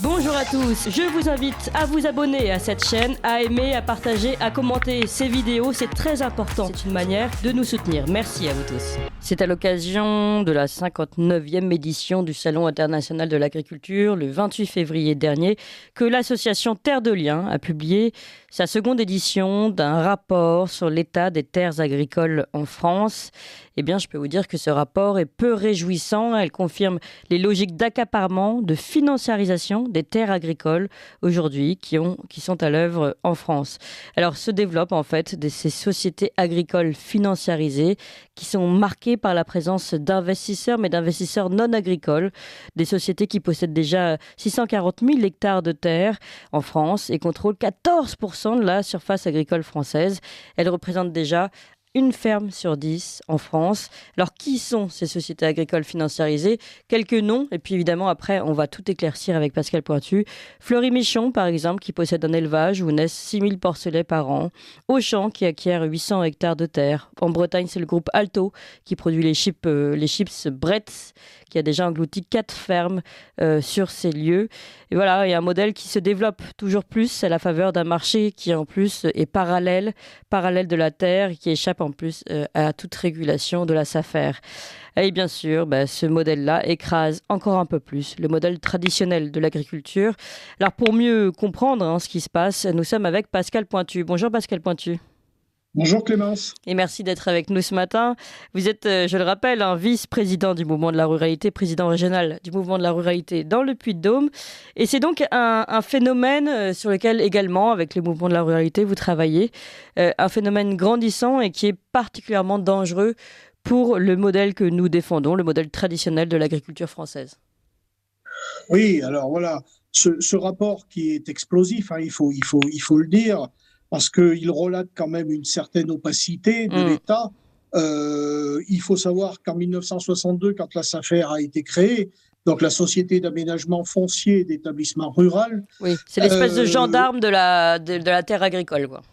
Bonjour à tous, je vous invite à vous abonner à cette chaîne, à aimer, à partager, à commenter ces vidéos, c'est très important. C'est une manière de nous soutenir. Merci à vous tous. C'est à l'occasion de la 59e édition du Salon international de l'agriculture, le 28 février dernier, que l'association Terre de Liens a publié sa seconde édition d'un rapport sur l'état des terres agricoles en France. Eh bien, je peux vous dire que ce rapport est peu réjouissant. Elle confirme les logiques d'accaparement, de financiarisation des terres agricoles aujourd'hui qui sont à l'œuvre en France. Alors, se développent en fait ces sociétés agricoles financiarisées qui sont marquées par la présence d'investisseurs, mais d'investisseurs non agricoles, des sociétés qui possèdent déjà 640 000 hectares de terres en France et contrôlent 14% de la surface agricole française. Elles représentent déjà une ferme sur 10 en France. Alors, qui sont ces sociétés agricoles financiarisées ? Quelques noms, et puis évidemment, après, on va tout éclaircir avec Pascal Pointu. Fleury-Michon, par exemple, qui possède un élevage où naissent 6 000 porcelets par an. Auchan, qui acquiert 800 hectares de terre. En Bretagne, c'est le groupe Alto, qui produit les chips Bretz, qui a déjà englouti 4 fermes sur ces lieux. Et voilà, il y a un modèle qui se développe toujours plus à la faveur d'un marché qui, en plus, est parallèle de la terre, qui échappe en plus à toute régulation de la SAFER. Et bien sûr, ce modèle-là écrase encore un peu plus le modèle traditionnel de l'agriculture. Alors pour mieux comprendre ce qui se passe, nous sommes avec Pascal Pointu. Bonjour Pascal Pointu. Bonjour Clémence. Et merci d'être avec nous ce matin. Vous êtes, je le rappelle, un vice-président du mouvement de la ruralité, président régional du mouvement de la ruralité dans le Puy-de-Dôme. Et c'est donc un phénomène sur lequel également, avec le mouvement de la ruralité, vous travaillez. Un phénomène grandissant et qui est particulièrement dangereux pour le modèle que nous défendons, le modèle traditionnel de l'agriculture française. Oui, alors voilà, ce rapport qui est explosif, il faut le dire, parce qu'il relate quand même une certaine opacité de l'État. Il faut savoir qu'en 1962, quand la SAFER a été créée, donc la Société d'aménagement foncier et d'établissement rural. Oui, c'est l'espèce de gendarme de la terre agricole, quoi.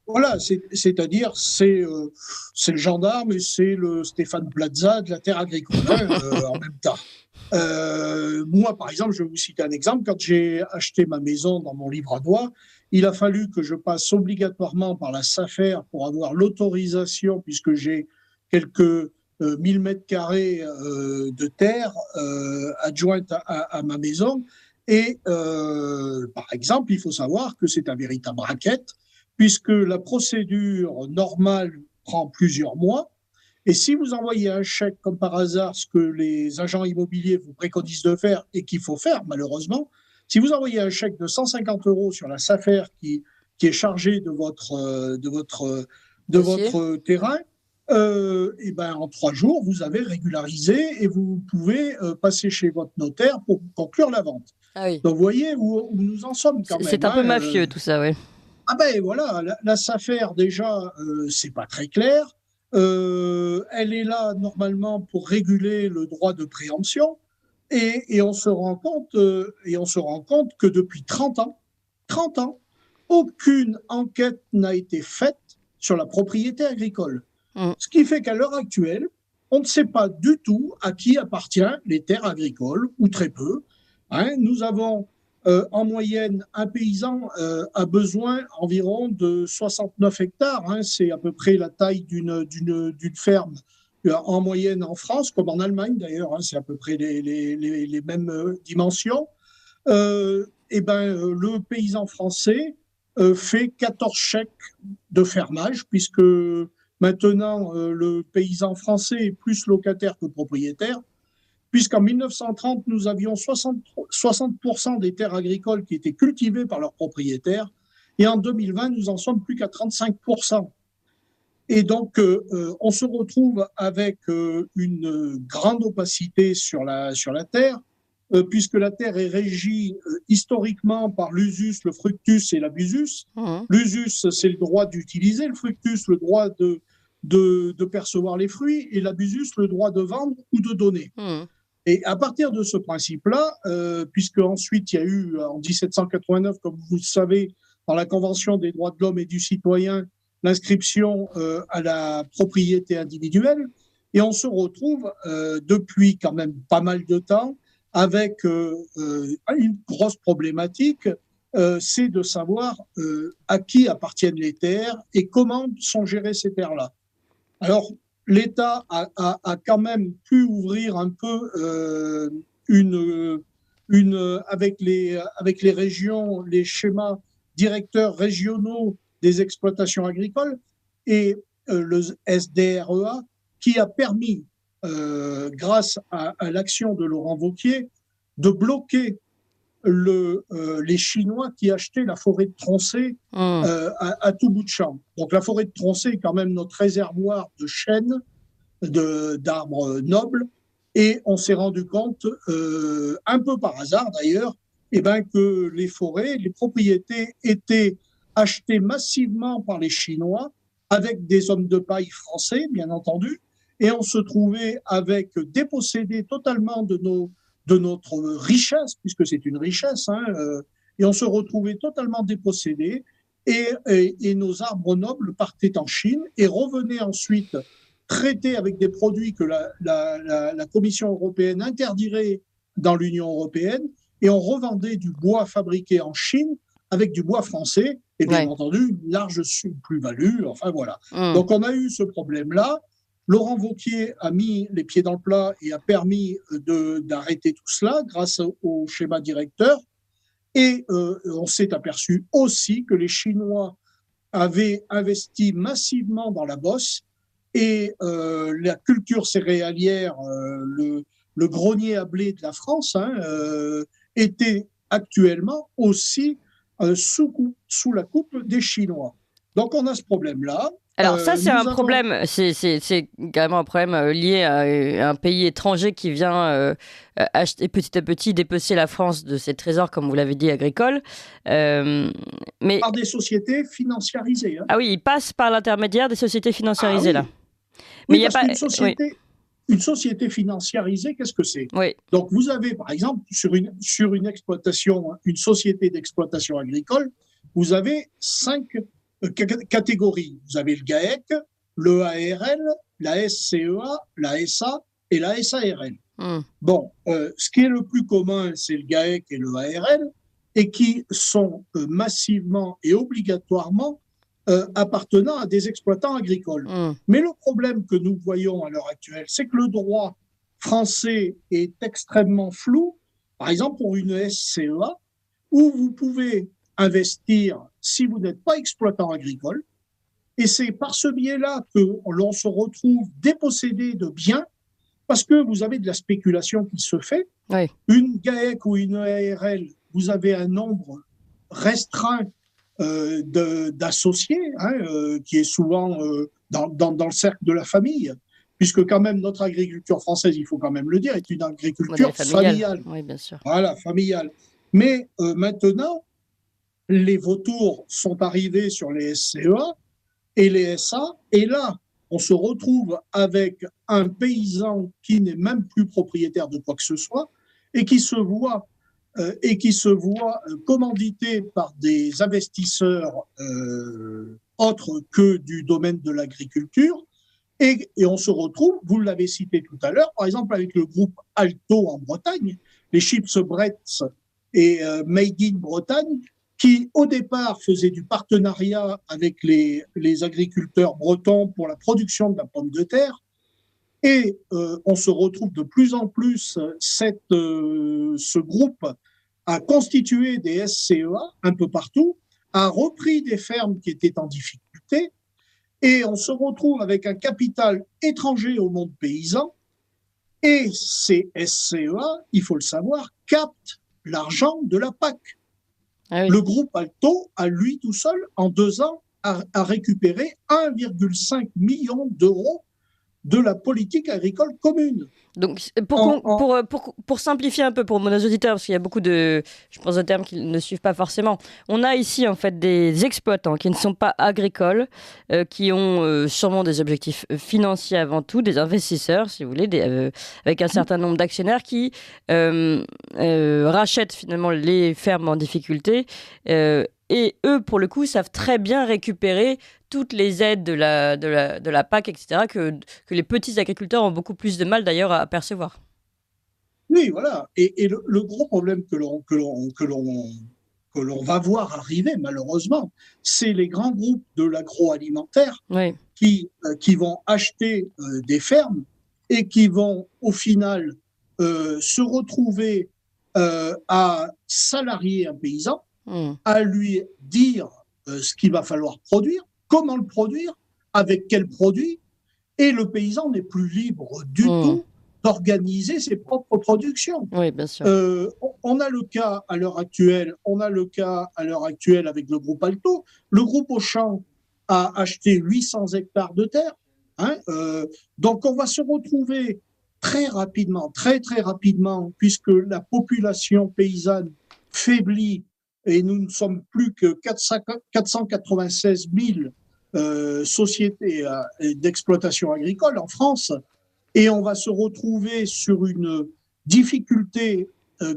Voilà, c'est-à-dire c'est le gendarme et c'est le Stéphane Plaza de la terre agricole en même temps. Moi, par exemple, je vais vous citer un exemple. Quand j'ai acheté ma maison dans mon livre à doigt, il a fallu que je passe obligatoirement par la SAFER pour avoir l'autorisation, puisque j'ai quelques 1000 mètres carrés de terre adjointe à ma maison. Et par exemple, il faut savoir que c'est un véritable racket, puisque la procédure normale prend plusieurs mois. Et si vous envoyez un chèque, comme par hasard, ce que les agents immobiliers vous préconisent de faire et qu'il faut faire, malheureusement, si vous envoyez un chèque de 150 € sur la SAFER qui est chargée de votre terrain, et ben en 3 jours, vous avez régularisé et vous pouvez passer chez votre notaire pour conclure la vente. Ah oui. Donc, vous voyez où nous en sommes quand même. C'est un peu mafieux, tout ça, oui. Ah ben voilà, la SAFER, déjà, c'est pas très clair. Elle est là normalement pour réguler le droit de préemption et on se rend compte que depuis 30 ans, aucune enquête n'a été faite sur la propriété agricole. Ce qui fait qu'à l'heure actuelle, on ne sait pas du tout à qui appartiennent les terres agricoles, ou très peu. Nous avons en moyenne, un paysan a besoin environ de 69 hectares. C'est à peu près la taille d'une ferme en moyenne en France, comme en Allemagne d'ailleurs. C'est à peu près les mêmes dimensions. Le paysan français fait 14 chèques de fermage, puisque maintenant le paysan français est plus locataire que propriétaire. Puisqu'en 1930, nous avions 60% des terres agricoles qui étaient cultivées par leurs propriétaires, et en 2020, nous en sommes plus qu'à 35%. Et donc, on se retrouve avec une grande opacité sur la terre, puisque la terre est régie historiquement par l'usus, le fructus et l'abusus. L'usus, c'est le droit d'utiliser, le fructus, le droit de percevoir les fruits, et l'abusus, le droit de vendre ou de donner. Et à partir de ce principe-là, puisque ensuite il y a eu en 1789, comme vous le savez, dans la Convention des droits de l'homme et du citoyen, l'inscription à la propriété individuelle, et on se retrouve depuis quand même pas mal de temps avec une grosse problématique, c'est de savoir à qui appartiennent les terres et comment sont gérées ces terres-là. Alors, l'État a quand même pu ouvrir un peu avec les régions, les schémas directeurs régionaux des exploitations agricoles et le SDREA qui a permis, grâce à l'action de Laurent Wauquiez, de bloquer les Chinois qui achetaient la forêt de Troncé à tout bout de champ. Donc la forêt de Troncé est quand même notre réservoir de chênes, d'arbres nobles, et on s'est rendu compte, un peu par hasard d'ailleurs, que les forêts, les propriétés étaient achetées massivement par les Chinois, avec des hommes de paille français, bien entendu, et on se trouvait avec dépossédés totalement de notre richesse, puisque c'est une richesse, et on se retrouvait totalement dépossédés, et nos arbres nobles partaient en Chine et revenaient ensuite traités avec des produits que la Commission européenne interdirait dans l'Union européenne, et on revendait du bois fabriqué en Chine avec du bois français, et bien entendu, une large plus-value, enfin voilà. Donc on a eu ce problème-là. Laurent Wauquiez a mis les pieds dans le plat et a permis d'arrêter tout cela grâce au schéma directeur. Et on s'est aperçu aussi que les Chinois avaient investi massivement dans la bosse, et la culture céréalière, le grenier à blé de la France, était actuellement aussi sous la coupe des Chinois. Donc on a ce problème-là. Alors ça, c'est un problème, c'est carrément un problème lié à un pays étranger qui vient acheter petit à petit, dépecer la France de ses trésors, comme vous l'avez dit, agricoles. Mais... Par des sociétés financiarisées. Ah oui, il passe par l'intermédiaire des sociétés financiarisées, là. Mais il y a pas... Une société financiarisée, qu'est-ce que c'est ? Donc vous avez, par exemple, sur une exploitation, une société d'exploitation agricole, vous avez 5 catégories. Vous avez le GAEC, le ARL, la SCEA, la SA et la SARL. Bon, ce qui est le plus commun, c'est le GAEC et le ARL, et qui sont massivement et obligatoirement appartenant à des exploitants agricoles. Mais le problème que nous voyons à l'heure actuelle, c'est que le droit français est extrêmement flou. Par exemple, pour une SCEA, où vous pouvez investir si vous n'êtes pas exploitant agricole, et c'est par ce biais-là que l'on se retrouve dépossédé de biens, parce que vous avez de la spéculation qui se fait. Une GAEC ou une ARL, vous avez un nombre restreint d'associés, qui est souvent dans le cercle de la famille, puisque quand même notre agriculture française, il faut quand même le dire, est une agriculture familiale. Oui, bien sûr. Voilà, familiale. Mais maintenant, les vautours sont arrivés sur les SCEA et les SA, et là, on se retrouve avec un paysan qui n'est même plus propriétaire de quoi que ce soit, et qui se voit commandité par des investisseurs autres que du domaine de l'agriculture, et on se retrouve, vous l'avez cité tout à l'heure, par exemple avec le groupe Alto en Bretagne, les chips Bretz et Made in Bretagne, qui au départ faisait du partenariat avec les agriculteurs bretons pour la production de la pomme de terre. Et on se retrouve de plus en plus, ce groupe a constitué des SCEA un peu partout, a repris des fermes qui étaient en difficulté, et on se retrouve avec un capital étranger au monde paysan, et ces SCEA, il faut le savoir, captent l'argent de la PAC. Ah oui. Le groupe Alto, à lui tout seul, en 2 ans, a récupéré 1,5 million d'euros de la politique agricole commune. Donc, pour simplifier un peu pour nos auditeurs, parce qu'il y a beaucoup de termes qu'ils ne suivent pas forcément, on a ici en fait des exploitants qui ne sont pas agricoles, qui ont sûrement des objectifs financiers avant tout, des investisseurs, si vous voulez, avec un certain nombre d'actionnaires qui rachètent finalement les fermes en difficulté, et eux, pour le coup, savent très bien récupérer toutes les aides de la PAC, etc., que les petits agriculteurs ont beaucoup plus de mal d'ailleurs à percevoir. Oui, voilà. Et le gros problème que l'on va voir arriver, malheureusement, c'est les grands groupes de l'agroalimentaire Oui. qui vont acheter des fermes et qui vont, au final, se retrouver à salarier un paysan, à lui dire ce qu'il va falloir produire, comment le produire, avec quel produit, et le paysan n'est plus libre du tout d'organiser ses propres productions. Oui, bien sûr. On a le cas à l'heure actuelle, avec le groupe Alto. Le groupe Auchan a acheté 800 hectares de terre. Donc on va se retrouver très rapidement, très très rapidement, puisque la population paysanne faiblit et nous ne sommes plus que 496 000 sociétés d'exploitation agricole en France, et on va se retrouver sur une difficulté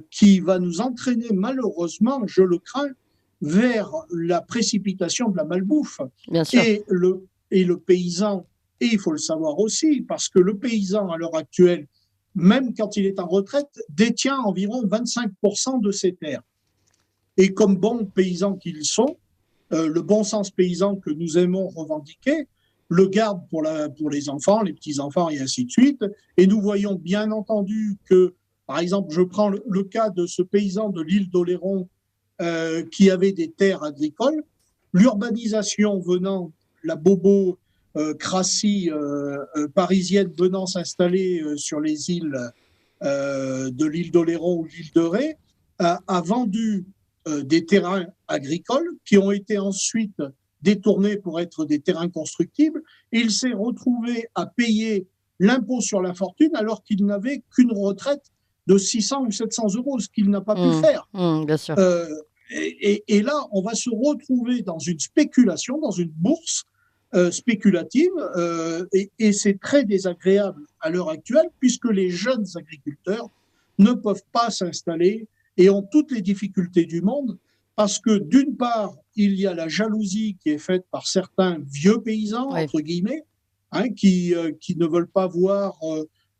qui va nous entraîner malheureusement, je le crains, vers la précipitation de la malbouffe. Bien sûr. Et le paysan, et il faut le savoir aussi, parce que le paysan à l'heure actuelle, même quand il est en retraite, détient environ 25% de ses terres. Et comme bons paysans qu'ils sont, le bon sens paysan que nous aimons revendiquer, le garde pour les enfants, les petits-enfants et ainsi de suite. Et nous voyons bien entendu que, par exemple, je prends le cas de ce paysan de l'île d'Oléron qui avait des terres agricoles. L'urbanisation venant, la bobo-cratie parisienne venant s'installer sur les îles de l'île d'Oléron ou l'île de Ré, a vendu des terrains agricoles qui ont été ensuite détournés pour être des terrains constructibles, et il s'est retrouvé à payer l'impôt sur la fortune alors qu'il n'avait qu'une retraite de 600 ou 700 euros, ce qu'il n'a pas pu faire. Bien sûr. Et là, on va se retrouver dans une spéculation, dans une bourse spéculative, et c'est très désagréable à l'heure actuelle, puisque les jeunes agriculteurs ne peuvent pas s'installer et ont toutes les difficultés du monde, parce que d'une part, il y a la jalousie qui est faite par certains vieux paysans, entre guillemets, qui ne veulent pas voir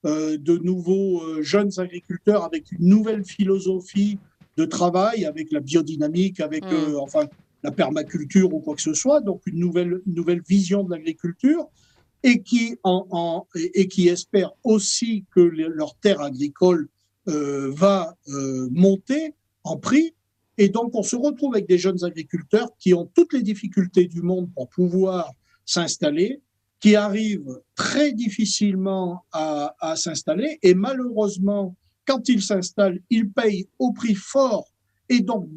de nouveaux jeunes agriculteurs avec une nouvelle philosophie de travail, avec la biodynamique, avec la permaculture ou quoi que ce soit, donc une nouvelle vision de l'agriculture, et qui espèrent aussi que leur terre agricole va monter en prix. Et donc, on se retrouve avec des jeunes agriculteurs qui ont toutes les difficultés du monde pour pouvoir s'installer, qui arrivent très difficilement à s'installer. Et malheureusement, quand ils s'installent, ils payent au prix fort. Et donc,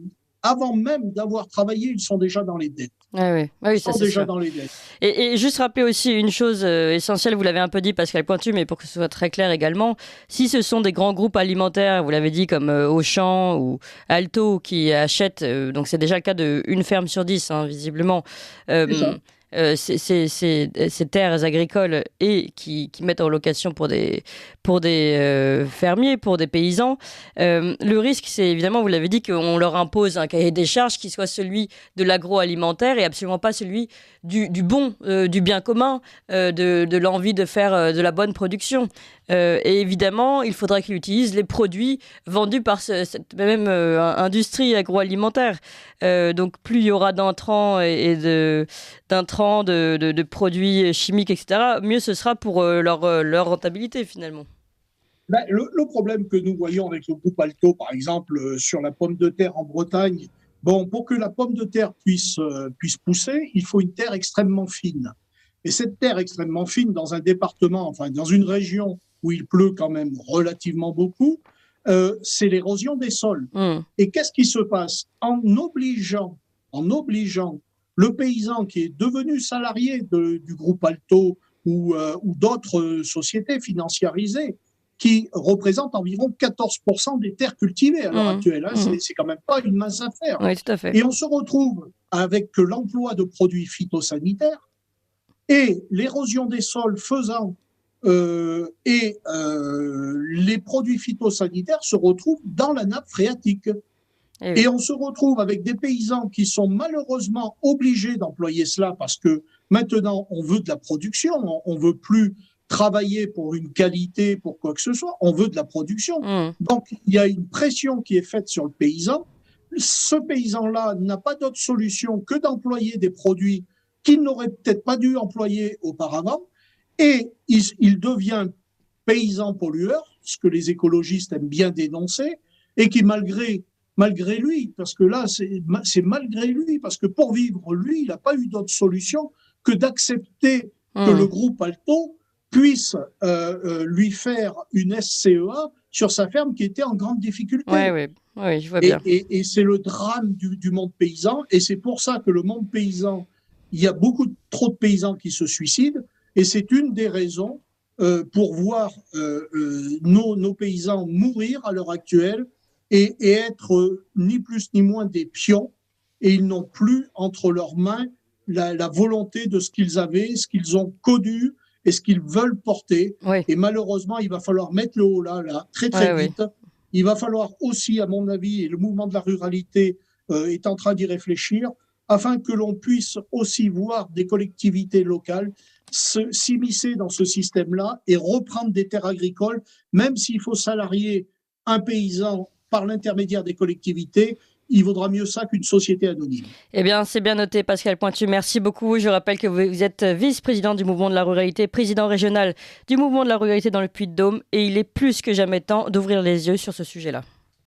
avant même d'avoir travaillé, ils sont déjà dans les dettes. Oui, ils sont déjà dans les dettes. Et juste rappeler aussi une chose essentielle, vous l'avez un peu dit Pascal Pointu, mais pour que ce soit très clair également, si ce sont des grands groupes alimentaires, vous l'avez dit, comme Auchan ou Alto qui achètent, donc c'est déjà le cas d'une ferme sur 10, visiblement, ces terres agricoles et qui mettent en location pour des fermiers, pour des paysans. Le risque, c'est évidemment, vous l'avez dit, qu'on leur impose un cahier des charges qui soit celui de l'agroalimentaire et absolument pas celui du bien commun, de l'envie de faire de la bonne production. Et évidemment, il faudra qu'il utilise les produits vendus par cette même industrie agroalimentaire. Donc, plus il y aura d'intrants d'intrants, de produits chimiques, etc., mieux ce sera pour leur rentabilité, finalement. Le problème que nous voyons avec le groupe Alto, par exemple, sur la pomme de terre en Bretagne, pour que la pomme de terre puisse pousser, il faut une terre extrêmement fine. Et cette terre extrêmement fine, dans un département, dans une région où il pleut quand même relativement beaucoup, c'est l'érosion des sols. Et qu'est-ce qui se passe ? En obligeant le paysan qui est devenu salarié du groupe Alto ou d'autres sociétés financiarisées, qui représentent environ 14% des terres cultivées à l'heure actuelle. C'est quand même pas une mince affaire. Oui, tout à fait. Et on se retrouve avec l'emploi de produits phytosanitaires et l'érosion des sols faisant les produits phytosanitaires se retrouvent dans la nappe phréatique. Et on se retrouve avec des paysans qui sont malheureusement obligés d'employer cela parce que maintenant on veut de la production, on veut plus travailler pour une qualité, pour quoi que ce soit. On veut de la production. Mmh. Donc, il y a une pression qui est faite sur le paysan. Ce paysan-là n'a pas d'autre solution que d'employer des produits qu'il n'aurait peut-être pas dû employer auparavant. Et il devient paysan pollueur, ce que les écologistes aiment bien dénoncer, et qui, malgré lui, parce que là, c'est malgré lui, parce que pour vivre, lui, il n'a pas eu d'autre solution que d'accepter que le groupe Alto puisse lui faire une SCEA sur sa ferme qui était en grande difficulté. Oui, je vois bien. Et c'est le drame du monde paysan, et c'est pour ça que le monde paysan, il y a trop de paysans qui se suicident, et c'est une des raisons pour voir nos paysans mourir à l'heure actuelle et être ni plus ni moins des pions, et ils n'ont plus entre leurs mains la volonté de ce qu'ils avaient, ce qu'ils ont connu et ce qu'ils veulent porter. Oui. Et malheureusement, il va falloir mettre le haut là, très vite. Oui. Il va falloir aussi, à mon avis, et le mouvement de la ruralité est en train d'y réfléchir, afin que l'on puisse aussi voir des collectivités locales s'immiscer dans ce système-là et reprendre des terres agricoles, même s'il faut salarier un paysan par l'intermédiaire des collectivités. Il vaudra mieux ça qu'une société anonyme. Eh bien, c'est bien noté, Pascal Pointu. Merci beaucoup. Je rappelle que vous êtes vice-président du mouvement de la ruralité, président régional du mouvement de la ruralité dans le Puy-de-Dôme. Et il est plus que jamais temps d'ouvrir les yeux sur ce sujet-là.